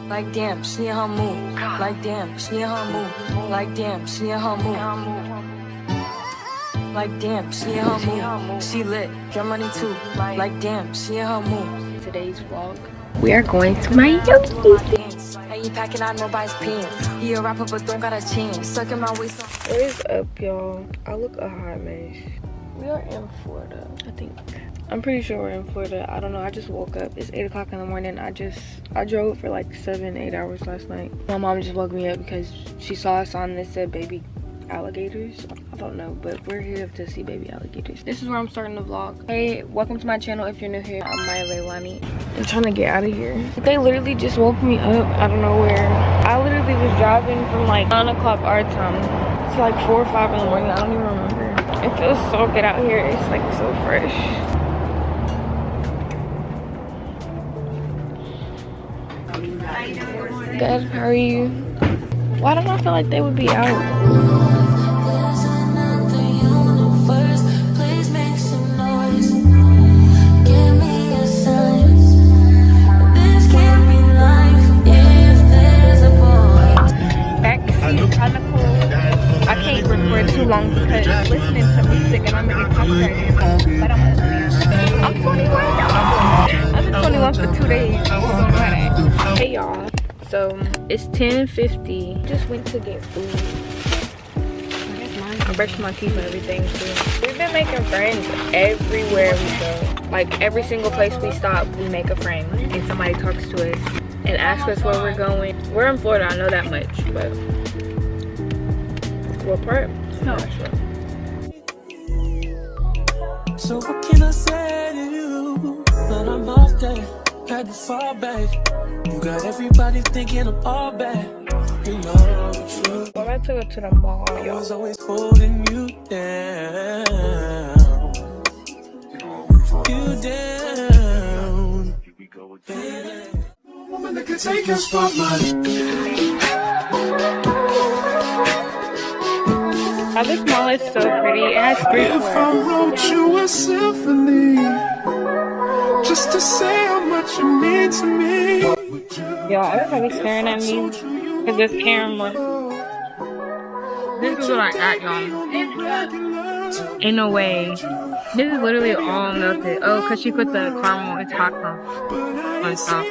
Like damn, she in her mood. Like damn, she in her mood. Like damn, she in her mood. Like damn, she in her mood. She lit, get money too. Like damn, she in her mood. Today's vlog, we are going to my yogi. And he packing out nobody's pants. He a rapper but don't got a chance. Sucking my waist. What is up, y'all? I look a hot mess. We are in Florida, I think. I'm pretty sure we're in Florida. I don't know. I just woke up. It's 8 o'clock in the morning. I drove for like 7-8 hours last night. My mom just woke me up because she saw a sign that said baby alligators. I don't know, but we're here to see baby alligators. This is where I'm starting the vlog. Hey, welcome to my channel if you're new here. I'm Mya Leilani. I'm trying to get out of here. They literally just woke me up out of nowhere. I literally was driving from like 9 o'clock our time to like 4 or 5 in the morning. I don't even remember. It feels so good out here. It's like so fresh. Good, how are you? Why don't I feel like they would be out? I can't record too long because listening to music and I'm getting copyrighted. But I'm 21 now. I've been 21 for 2 days. Hey y'all. So it's 10:50. Just went to get food. I'm brushing my teeth and everything too. We've been making friends everywhere we go. Like every single place we stop, we make a friend and somebody talks to us and asks us where we're going. We're in Florida, I know that much, but what part? No. Not sure. So what can I say to you? But I'm off there, had to fall back. You got everybody thinking I'm all bad. You know the truth. Well, I took it to the mall, y'all. I was always holding you down. You down. Here we go again. Woman that can take your spotlight. Oh, this mall is so pretty. It has streetwear. If I wrote you a symphony, just to say how much you mean to me. Y'all, everybody staring at me because this camera. This is what I got, y'all. Ain't no way. This is literally all melted. Oh, because she put the caramel and taco on top.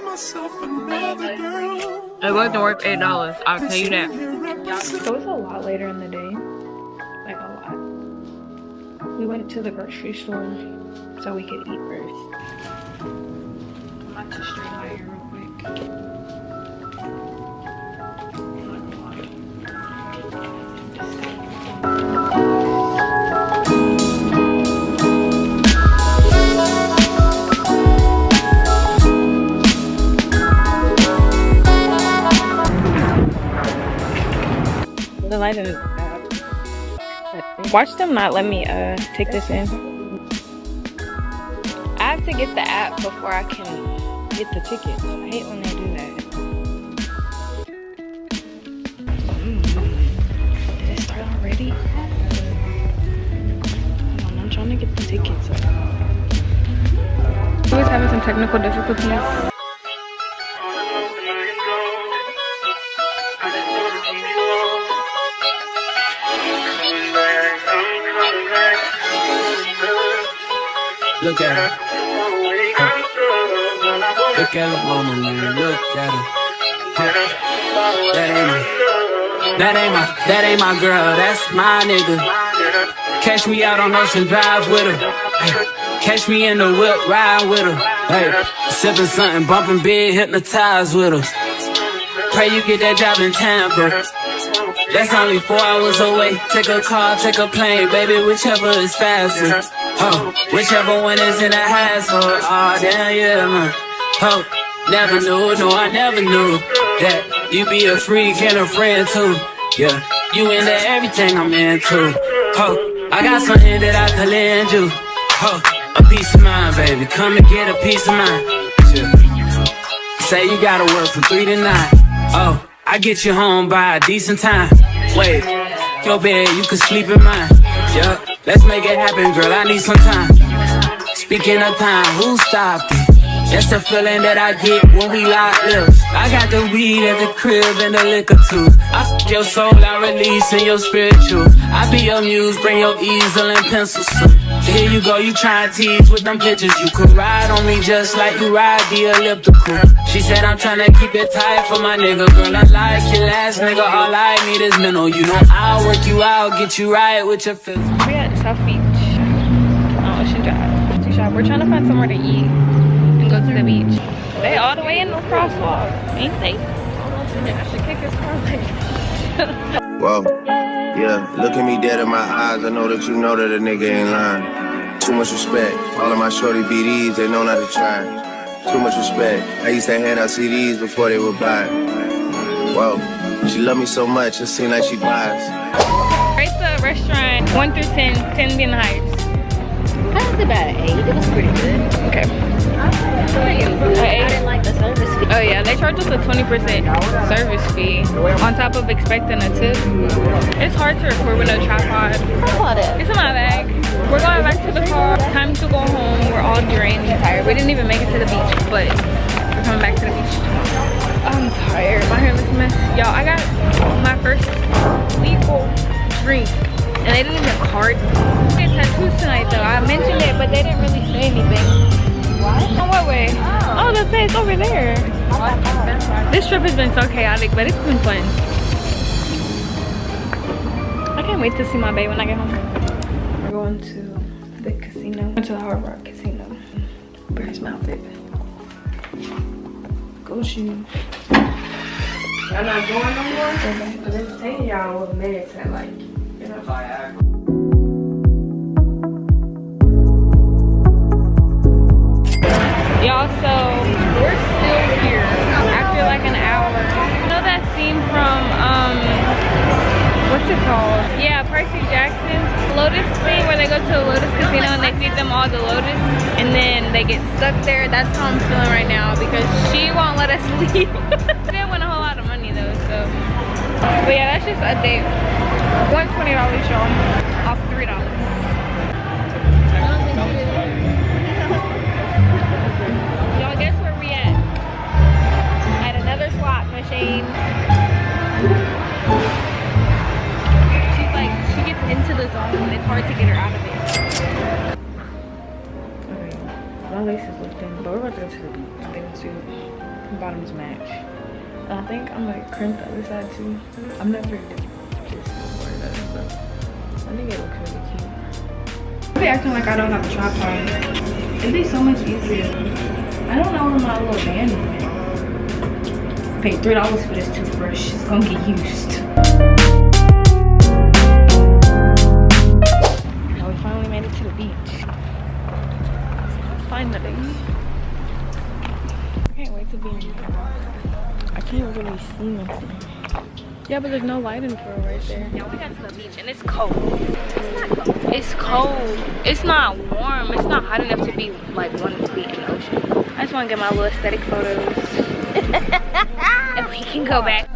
It wasn't worth $8. I'll tell you that. So it's a lot later in the day. Like a lot. We went to the grocery store so we could eat first. I'm about to straighten my hair real quick. The light is bad. Watch them not let me take this in. I have to get the app before I can get the tickets. I hate when they do that. Did it start already? Hold on, I'm trying to get the tickets. I was having some technical difficulties. Look at her. Look at the woman, man. Look at her. That ain't my girl. That's my nigga. Catch me out on Ocean Drive with her. Hey, catch me in the whip, ride with her. Hey, sipping something, bumping big, hypnotized with her. Pray you get that job in Tampa. That's only 4 hours away. Take a car, take a plane, baby, whichever is faster. Oh, whichever one is in the household. Oh, damn, yeah, man. Oh, never knew, no, I never knew that you be a freak and a friend too. Yeah, you into everything I'm into. Oh, I got something that I could lend you. Oh, a peace of mind, baby. Come and get a peace of mind. Yeah. Say you gotta work from 3 to 9. Oh, I get you home by a decent time. Wait, your bed, you can sleep in mine. Yeah, let's make it happen, girl, I need some time. Speaking of time, who stopped it? That's the feeling that I get when we lock lips. I got the weed at the crib and the liquor too. I f your soul, I release in your spiritual. I be your muse, bring your easel and pencils too. Here you go, you try and tease with them pictures. You could ride on me just like you ride the elliptical. She said I'm tryna keep it tight for my nigga. Girl, I like your last nigga, all I need is mental. You know I'll work you out, get you right with your fist. We at South Beach on Ocean Drive. Too shy. We're trying to find somewhere to eat and go to the beach. They all the way in the crosswalk, ain't they? I should kick his car like. Whoa, yeah, look at me dead in my eyes. I know that you know that a nigga ain't lying. Too much respect. All of my shorty BDs, they know not to try. Too much respect. I used to hand out CDs before they would buy. Whoa, she love me so much, it seems like she buys. Rate the restaurant 1 through 10, 10 being the highest. That's about an 8. It was pretty good. Okay. I didn't like the service fee. Oh yeah, they charge us a 20% service fee on top of expecting a tip. It's hard to record with no tripod. It's in my bag. We're going back to the car. Time to go home. We're all drained and tired. We didn't even make it to the beach, but we're coming back to the beach. I'm tired. My hair looks a mess. Y'all, I got my first legal drink and they didn't even card me. I get tattoos tonight though. I mentioned it, but they didn't really say anything. On what way? Oh, the face over there. This trip has been so chaotic, but it's been fun. I can't wait to see my babe when I get home. We're going to the casino. Went to the Hard Rock Casino. Where's my outfit? Go shoes. Y'all not going no more? Because it's taking y'all a minute to like, you know. Y'all, so we're still here after like an hour. You know that scene from what's it called? Yeah, Percy Jackson. Lotus scene where they go to a Lotus casino and they feed them all the Lotus and then they get stuck there. That's how I'm feeling right now because she won't let us leave. We didn't win a whole lot of money though, so. But yeah, that's just a date. $120 y'all, off $3. Guess where we at? At another slot machine. She's like, she gets into the zone. It's hard to get her out of it. Okay, my lace is lifting, but we're about to go to the beach. I think the bottoms match. And I think I'm gonna crimp the other side too. I'm never did this before though, so I think it looks really cute. I'm acting like I don't have a tripod. It'd be so much easier. I don't know where my little band went. Paid $3 for this toothbrush. It's gonna get used. Now we finally made it to the beach. Finally. I can't wait to be in here. I can't really see nothing. Yeah, but there's no lighting for it right there. Yeah, we got to the beach and it's cold. It's cold. It's not warm. It's not hot enough to be like wanting to be in the ocean. I just want to get my little aesthetic photos. And we can go back.